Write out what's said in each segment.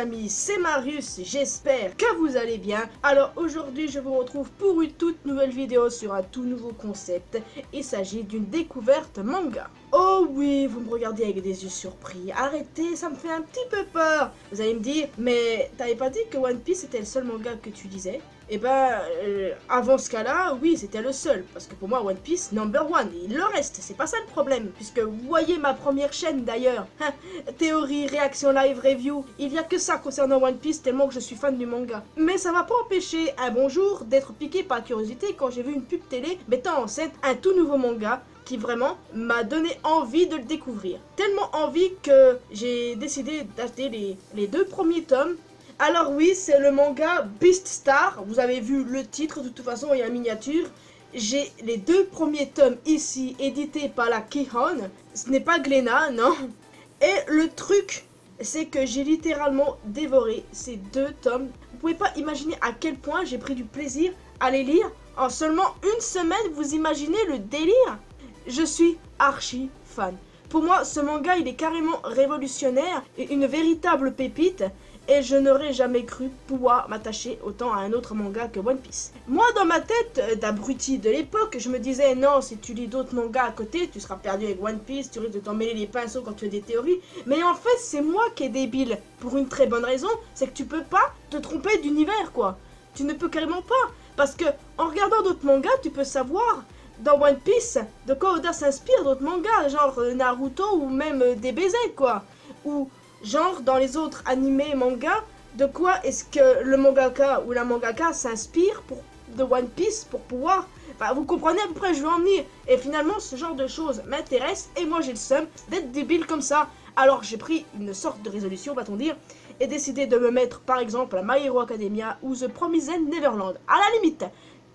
amis, c'est Marius, j'espère que vous allez bien. Alors aujourd'hui je vous retrouve pour une toute nouvelle vidéo sur un tout nouveau concept. Il s'agit d'une découverte manga. Oh oui, vous me regardez avec des yeux surpris, arrêtez, ça me fait un petit peu peur. Vous allez me dire, mais t'avais pas dit que One Piece était le seul manga que tu lisais? Eh ben, avant ce cas-là, oui, c'était le seul. Parce que pour moi, One Piece, number one. Et le reste, c'est pas ça le problème. Puisque vous voyez ma première chaîne d'ailleurs. Théorie, réaction live, review. Il y a que ça concernant One Piece, tellement que je suis fan du manga. Mais ça va pas empêcher un bon jour d'être piqué par curiosité quand j'ai vu une pub télé mettant en scène un tout nouveau manga qui vraiment m'a donné envie de le découvrir. Tellement envie que j'ai décidé d'acheter les deux premiers tomes. Alors oui, c'est le manga Beastar. Vous avez vu le titre, de toute façon, il y a une miniature. J'ai les deux premiers tomes ici, édités par la Kihon. Ce n'est pas Glénat, non. Et le truc, c'est que j'ai littéralement dévoré ces deux tomes. Vous pouvez pas imaginer à quel point j'ai pris du plaisir à les lire. En seulement une semaine, vous imaginez le délire? Je suis archi fan. Pour moi, ce manga, il est carrément révolutionnaire et une véritable pépite. Et je n'aurais jamais cru pouvoir m'attacher autant à un autre manga que One Piece. Moi, dans ma tête d'abruti de l'époque, je me disais non, si tu lis d'autres mangas à côté, tu seras perdu avec One Piece, tu risques de t'en mêler les pinceaux quand tu fais des théories. Mais en fait, c'est moi qui est débile. Pour une très bonne raison, c'est que tu peux pas te tromper d'univers, quoi. Tu ne peux carrément pas. Parce que en regardant d'autres mangas, tu peux savoir dans One Piece de quoi Oda s'inspire d'autres mangas, genre Naruto ou même DBZ, quoi. Ou genre dans les autres animés mangas, de quoi est-ce que le mangaka ou la mangaka s'inspire de One Piece pour pouvoir... Enfin, vous comprenez à peu près où je veux en venir. Et finalement, ce genre de choses m'intéresse et moi j'ai le seum d'être débile comme ça. Alors j'ai pris une sorte de résolution, va-t-on dire, et décidé de me mettre par exemple à My Hero Academia ou The Promised Neverland. À la limite,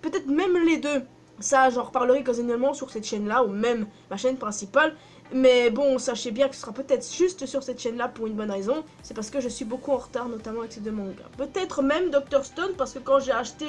peut-être même les deux. Ça, j'en reparlerai occasionnellement sur cette chaîne-là ou même ma chaîne principale. Mais bon, sachez bien que ce sera peut-être juste sur cette chaîne-là pour une bonne raison. C'est parce que je suis beaucoup en retard, notamment avec ces deux mangas. Peut-être même Dr. Stone, parce que quand j'ai acheté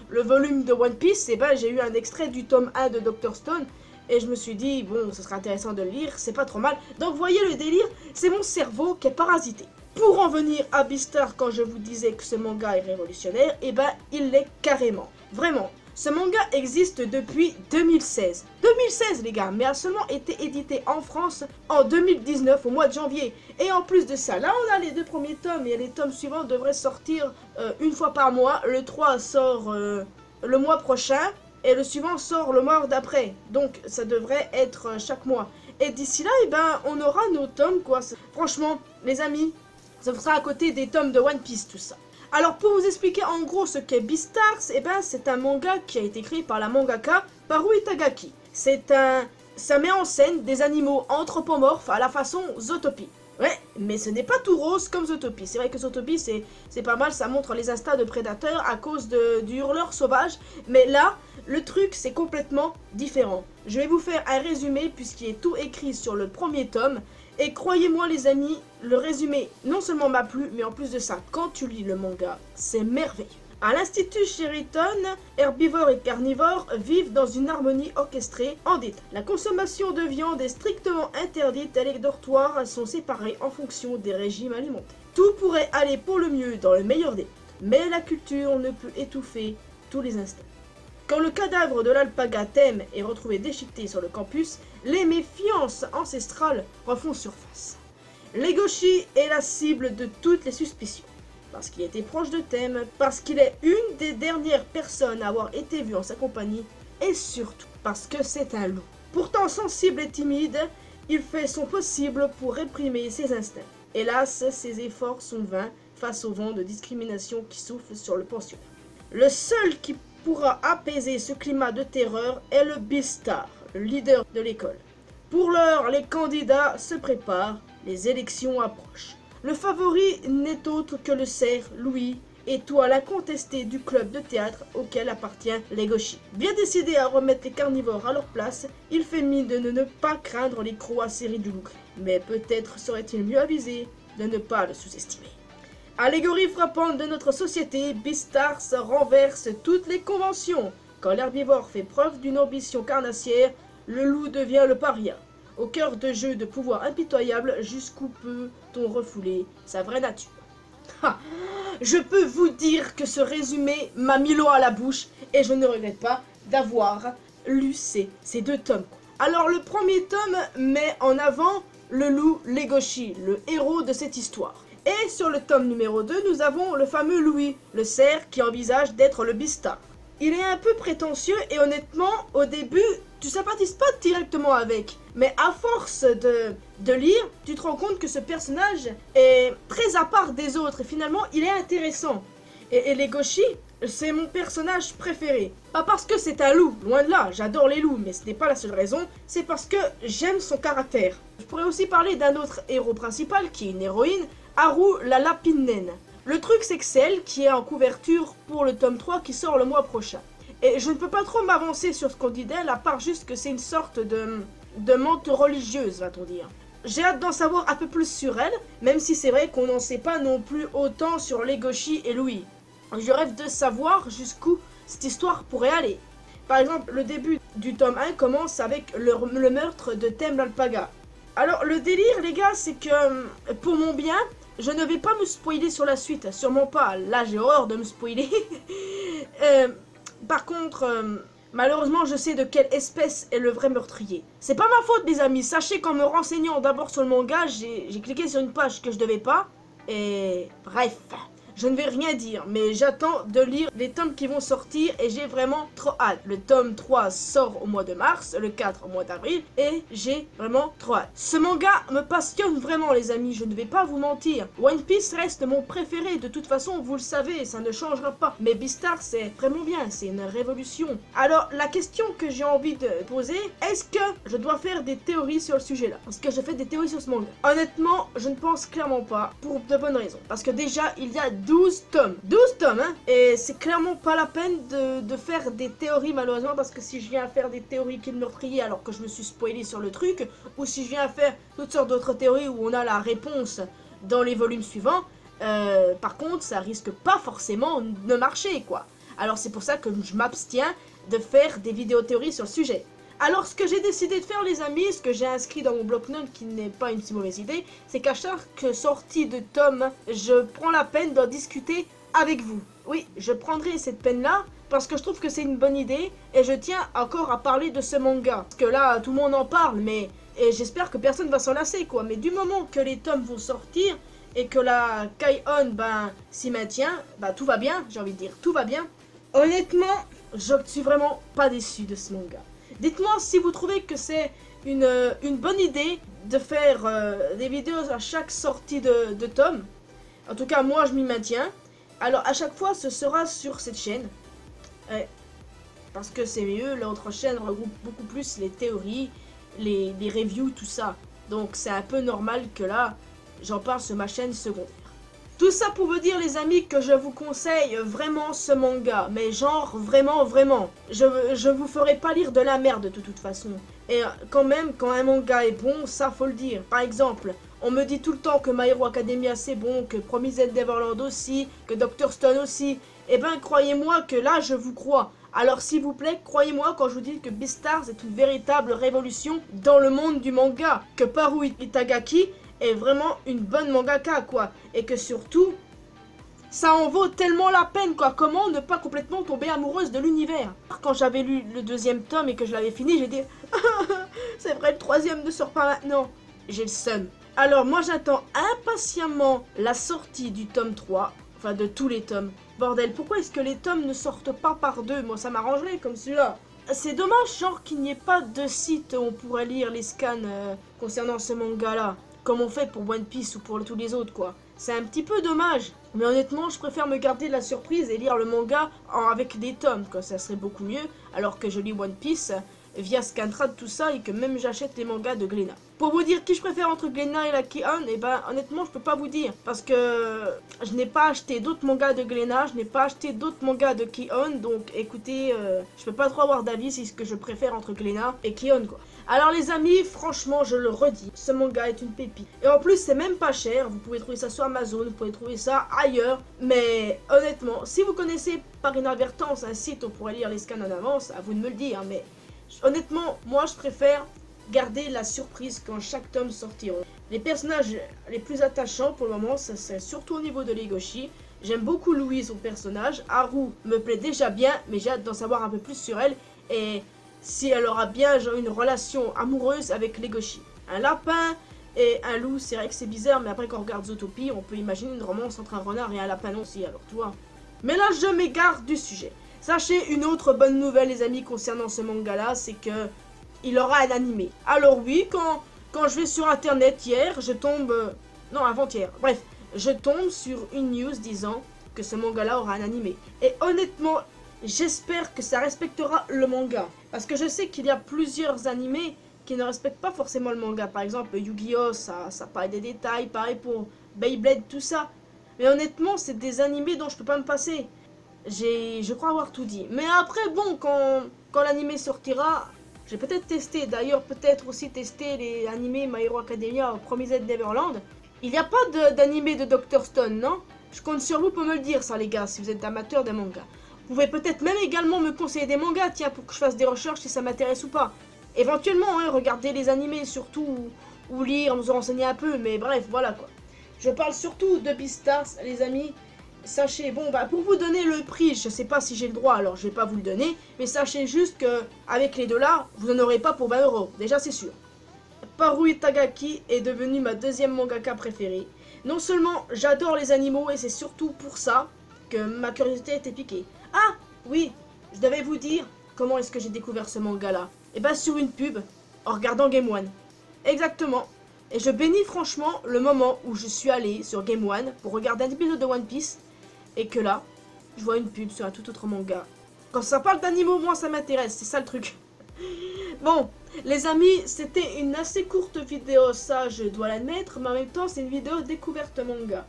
le volume de One Piece, eh ben, j'ai eu un extrait du tome 1 de Dr. Stone. Et je me suis dit, bon, ce sera intéressant de le lire, c'est pas trop mal. Donc, vous voyez le délire, c'est mon cerveau qui est parasité. Pour en venir à Beastar, quand je vous disais que ce manga est révolutionnaire, eh ben, il l'est carrément. Vraiment. Ce manga existe depuis 2016. 2016 les gars, mais a seulement été édité en France en 2019 au mois de janvier. Et en plus de ça, là on a les deux premiers tomes et les tomes suivants devraient sortir une fois par mois. Le 3 sort le mois prochain et le suivant sort le mois d'après. Donc ça devrait être chaque mois. Et d'ici là, eh ben, on aura nos tomes quoi. Franchement, les amis, ça sera à côté des tomes de One Piece tout ça. Alors pour vous expliquer en gros ce qu'est Beastars, eh ben c'est un manga qui a été créé par la mangaka Paru Itagaki. Ça met en scène des animaux anthropomorphes à la façon Zootopie. Ouais, mais ce n'est pas tout rose comme Zootopie. C'est vrai que Zootopie c'est pas mal, ça montre les instincts de prédateurs à cause du hurleur sauvage. Mais là, le truc c'est complètement différent. Je vais vous faire un résumé puisqu'il est tout écrit sur le premier tome. Et croyez-moi les amis, le résumé non seulement m'a plu, mais en plus de ça, quand tu lis le manga, c'est merveilleux. À l'Institut Sheraton, herbivores et carnivores vivent dans une harmonie orchestrée en détail. La consommation de viande est strictement interdite et les dortoirs sont séparés en fonction des régimes alimentaires. Tout pourrait aller pour le mieux dans le meilleur des mondes, mais la culture ne peut étouffer tous les instincts. Quand le cadavre de l'alpaga Thème est retrouvé déchiqueté sur le campus, les méfiances ancestrales refont surface. Legoshi est la cible de toutes les suspicions, parce qu'il était proche de Thème, parce qu'il est une des dernières personnes à avoir été vue en sa compagnie, et surtout parce que c'est un loup. Pourtant sensible et timide, il fait son possible pour réprimer ses instincts. Hélas, ses efforts sont vains face au vent de discrimination qui souffle sur le pensionnat. Le seul qui pourra apaiser ce climat de terreur est le Beastar, le leader de l'école. Pour l'heure, les candidats se préparent, les élections approchent. Le favori n'est autre que le cerf Louis, étoile incontestée du club de théâtre auquel appartient Legoshi. Bien décidé à remettre les carnivores à leur place, il fait mine de ne pas craindre les crocs acérés du loup. Mais peut-être serait-il mieux avisé de ne pas le sous-estimer. Allégorie frappante de notre société, Beastars renverse toutes les conventions. Quand l'herbivore fait preuve d'une ambition carnassière, le loup devient le paria. Au cœur de jeux de pouvoir impitoyable, jusqu'où peut-on refouler sa vraie nature? Ah, je peux vous dire que ce résumé m'a mis l'eau à la bouche et je ne regrette pas d'avoir lu ces deux tomes. Alors le premier tome met en avant le loup Legoshi, le héros de cette histoire. Et sur le tome numéro 2, nous avons le fameux Louis, le cerf qui envisage d'être le Beastars. Il est un peu prétentieux et honnêtement, au début, tu sympathises pas directement avec. Mais à force de lire, tu te rends compte que ce personnage est très à part des autres et finalement, il est intéressant. Et Legoshi, c'est mon personnage préféré. Pas parce que c'est un loup, loin de là, j'adore les loups, mais ce n'est pas la seule raison, c'est parce que j'aime son caractère. Je pourrais aussi parler d'un autre héros principal qui est une héroïne, Haru la Lapine Naine. Le truc c'est que c'est elle qui est en couverture pour le tome 3 qui sort le mois prochain. Et je ne peux pas trop m'avancer sur ce qu'on dit d'elle, à part juste que c'est une sorte de menthe religieuse, va-t-on dire. J'ai hâte d'en savoir un peu plus sur elle, même si c'est vrai qu'on n'en sait pas non plus autant sur Legoshi et Louis. Je rêve de savoir jusqu'où cette histoire pourrait aller. Par exemple, le début du tome 1 commence avec le meurtre de Thème l'Alpaga. Alors, le délire, les gars, c'est que, pour mon bien, je ne vais pas me spoiler sur la suite, sûrement pas. Là, j'ai horreur de me spoiler. Par contre, malheureusement, je sais de quelle espèce est le vrai meurtrier. C'est pas ma faute, les amis. Sachez qu'en me renseignant d'abord sur le manga, j'ai cliqué sur une page que je devais pas. Et bref, je ne vais rien dire, mais j'attends de lire les tomes qui vont sortir et j'ai vraiment trop hâte. Le tome 3 sort au mois de mars, le 4 au mois d'avril et j'ai vraiment trop hâte. Ce manga me passionne vraiment, les amis, je ne vais pas vous mentir. One Piece reste mon préféré, de toute façon, vous le savez, ça ne changera pas. Mais Beastars, c'est vraiment bien, c'est une révolution. Alors, la question que j'ai envie de poser, est-ce que je dois faire des théories sur le sujet là? Est-ce que je fais des théories sur ce manga? Honnêtement, je ne pense clairement pas, pour de bonnes raisons. Parce que déjà, il y a 12 tomes. 12 tomes, hein. Et c'est clairement pas la peine de faire des théories, malheureusement, parce que si je viens à faire des théories qui me meurtrier alors que je me suis spoilé sur le truc, ou si je viens à faire toutes sortes d'autres théories où on a la réponse dans les volumes suivants, par contre, ça risque pas forcément de marcher, quoi. Alors c'est pour ça que je m'abstiens de faire des vidéos théories sur le sujet. Alors ce que j'ai décidé de faire, les amis, ce que j'ai inscrit dans mon bloc-notes, qui n'est pas une si mauvaise idée, c'est qu'à chaque sortie de tome, je prends la peine d'en discuter avec vous. Oui, je prendrai cette peine-là, parce que je trouve que c'est une bonne idée, et je tiens encore à parler de ce manga. Parce que là, tout le monde en parle, mais... Et j'espère que personne va s'en lasser, quoi. Mais du moment que les tomes vont sortir, et que la Kai-On, s'y maintient, tout va bien, j'ai envie de dire, tout va bien. Honnêtement, je ne suis vraiment pas déçu de ce manga. Dites-moi si vous trouvez que c'est une bonne idée de faire des vidéos à chaque sortie de tome. En tout cas, moi, je m'y maintiens. Alors, à chaque fois, ce sera sur cette chaîne. Parce que c'est mieux, l'autre chaîne regroupe beaucoup plus les théories, les reviews, tout ça. Donc, c'est un peu normal que là, j'en parle sur ma chaîne secondaire. Tout ça pour vous dire, les amis, que je vous conseille vraiment ce manga. Mais genre, vraiment, vraiment. Je vous ferai pas lire de la merde de toute façon. Et quand même, quand un manga est bon, ça faut le dire. Par exemple, on me dit tout le temps que My Hero Academia c'est bon, que Promised Neverland aussi, que Dr. Stone aussi. Eh ben, croyez-moi que là, je vous crois. Alors s'il vous plaît, croyez-moi quand je vous dis que Beastars est une véritable révolution dans le monde du manga. Que Paru Itagaki est vraiment une bonne mangaka, quoi. Et que surtout, ça en vaut tellement la peine, quoi. Comment ne pas complètement tomber amoureuse de l'univers? Quand j'avais lu le deuxième tome et que je l'avais fini, j'ai dit c'est vrai, le troisième ne sort pas maintenant. J'ai le seum. Alors moi j'attends impatiemment la sortie du tome 3, enfin de tous les tomes. Bordel, pourquoi est-ce que les tomes ne sortent pas par deux? Moi ça m'arrangerait comme celui-là. C'est dommage, genre qu'il n'y ait pas de site où on pourrait lire les scans concernant ce manga-là, comme on fait pour One Piece ou pour tous les autres, quoi. C'est un petit peu dommage. Mais honnêtement, je préfère me garder de la surprise et lire le manga avec des tomes, quoi. Ça serait beaucoup mieux, alors que je lis One Piece via Scantrad, tout ça, et que même j'achète les mangas de Glénat. Pour vous dire qui je préfère entre Glénat et la Kai-On, et ben honnêtement je peux pas vous dire. Parce que je n'ai pas acheté d'autres mangas de Glénat, je n'ai pas acheté d'autres mangas de Kai-On, donc écoutez, je peux pas trop avoir d'avis si ce que je préfère entre Glénat et Kai-On, quoi. Alors les amis, franchement je le redis, ce manga est une pépite. Et en plus c'est même pas cher, vous pouvez trouver ça sur Amazon, vous pouvez trouver ça ailleurs. Mais honnêtement, si vous connaissez par inadvertance un site où on pourrait lire les scans en avance, à vous de me le dire, mais... Honnêtement, moi je préfère garder la surprise quand chaque tome sortiront. Les personnages les plus attachants pour le moment, ça serait surtout au niveau de Legoshi. J'aime beaucoup Louise, son personnage. Haru me plaît déjà bien, mais j'ai hâte d'en savoir un peu plus sur elle. Et si elle aura bien genre, une relation amoureuse avec Legoshi. Un lapin et un loup, c'est vrai que c'est bizarre, mais après quand on regarde Zootopie, on peut imaginer une romance entre un renard et un lapin aussi, alors tu vois. Mais là, je m'égare du sujet. Sachez une autre bonne nouvelle, les amis, concernant ce manga-là, c'est que il aura un animé. Alors oui, quand je vais sur internet hier, je tombe... non, avant-hier. Bref, je tombe sur une news disant que ce manga-là aura un animé. Et honnêtement, j'espère que ça respectera le manga. Parce que je sais qu'il y a plusieurs animés qui ne respectent pas forcément le manga. Par exemple, Yu-Gi-Oh, ça parle des détails. Pareil pour Beyblade, tout ça. Mais honnêtement, c'est des animés dont je peux pas me passer. Je crois avoir tout dit. Mais après, bon, quand l'animé sortira... J'ai peut-être testé, d'ailleurs peut-être aussi testé les animés My Hero Academia, Promised Neverland. Il n'y a pas d'animé de Dr. Stone, non? Je compte sur vous pour me le dire ça les gars, si vous êtes amateurs des mangas. Vous pouvez peut-être même également me conseiller des mangas, tiens, pour que je fasse des recherches si ça m'intéresse ou pas. Éventuellement, hein, regarder les animés surtout, ou lire, vous renseigner un peu, mais bref, voilà quoi. Je parle surtout de Beastars, les amis. Sachez, bon bah pour vous donner le prix, je sais pas si j'ai le droit alors je vais pas vous le donner, mais sachez juste que avec les $, vous en aurez pas pour 20 €, déjà c'est sûr. Paru Itagaki est devenu ma deuxième mangaka préférée. Non seulement j'adore les animaux et c'est surtout pour ça que ma curiosité a été piquée. Ah oui, je devais vous dire comment est-ce que j'ai découvert ce manga là. Et bah sur une pub, en regardant Game One. Exactement. Et je bénis franchement le moment où je suis allé sur Game One pour regarder un épisode de One Piece. Et que là, je vois une pub sur un tout autre manga. Quand ça parle d'animaux, moi ça m'intéresse, c'est ça le truc. Bon, les amis, c'était une assez courte vidéo, ça je dois l'admettre, mais en même temps c'est une vidéo découverte manga.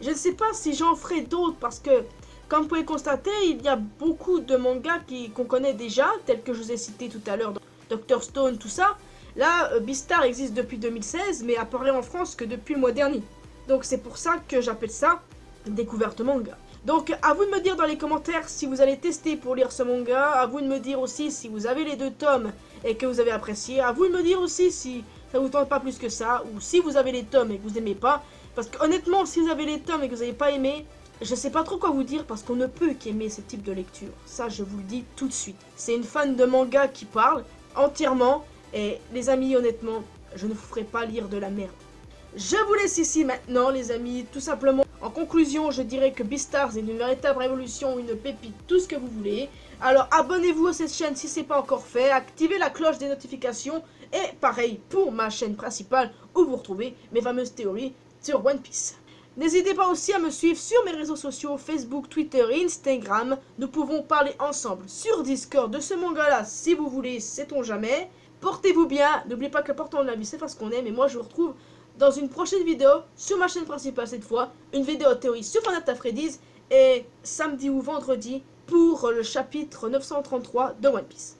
Je ne sais pas si j'en ferai d'autres parce que, comme vous pouvez constater, il y a beaucoup de mangas qu'on connaît déjà, tels que je vous ai cités tout à l'heure, Dr. Stone, tout ça. Là, Beastars existe depuis 2016, mais apparaît en France que depuis le mois dernier. Donc c'est pour ça que j'appelle ça découverte manga. Donc à vous de me dire dans les commentaires si vous allez tester pour lire ce manga, à vous de me dire aussi si vous avez les 2 tomes et que vous avez apprécié, à vous de me dire aussi si ça vous tente pas plus que ça, ou si vous avez les tomes et que vous n'aimez pas, parce que honnêtement si vous avez les tomes et que vous n'avez pas aimé, je sais pas trop quoi vous dire parce qu'on ne peut qu'aimer ce type de lecture, ça je vous le dis tout de suite. C'est une fan de manga qui parle entièrement, et les amis honnêtement, je ne vous ferai pas lire de la merde. Je vous laisse ici maintenant les amis, tout simplement. En conclusion, je dirais que Beastars est une véritable révolution, une pépite, tout ce que vous voulez. Alors abonnez-vous à cette chaîne si ce n'est pas encore fait, activez la cloche des notifications et pareil pour ma chaîne principale où vous retrouvez mes fameuses théories sur One Piece. N'hésitez pas aussi à me suivre sur mes réseaux sociaux, Facebook, Twitter et Instagram. Nous pouvons parler ensemble sur Discord de ce manga-là si vous voulez, sait-on jamais. Portez-vous bien, n'oubliez pas que l'important de la vie c'est faire ce qu'on aime et moi je vous retrouve dans une prochaine vidéo sur ma chaîne principale cette fois, une vidéo théorie sur Final Fantasy Freddy's et samedi ou vendredi pour le chapitre 933 de One Piece.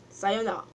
Sayonara.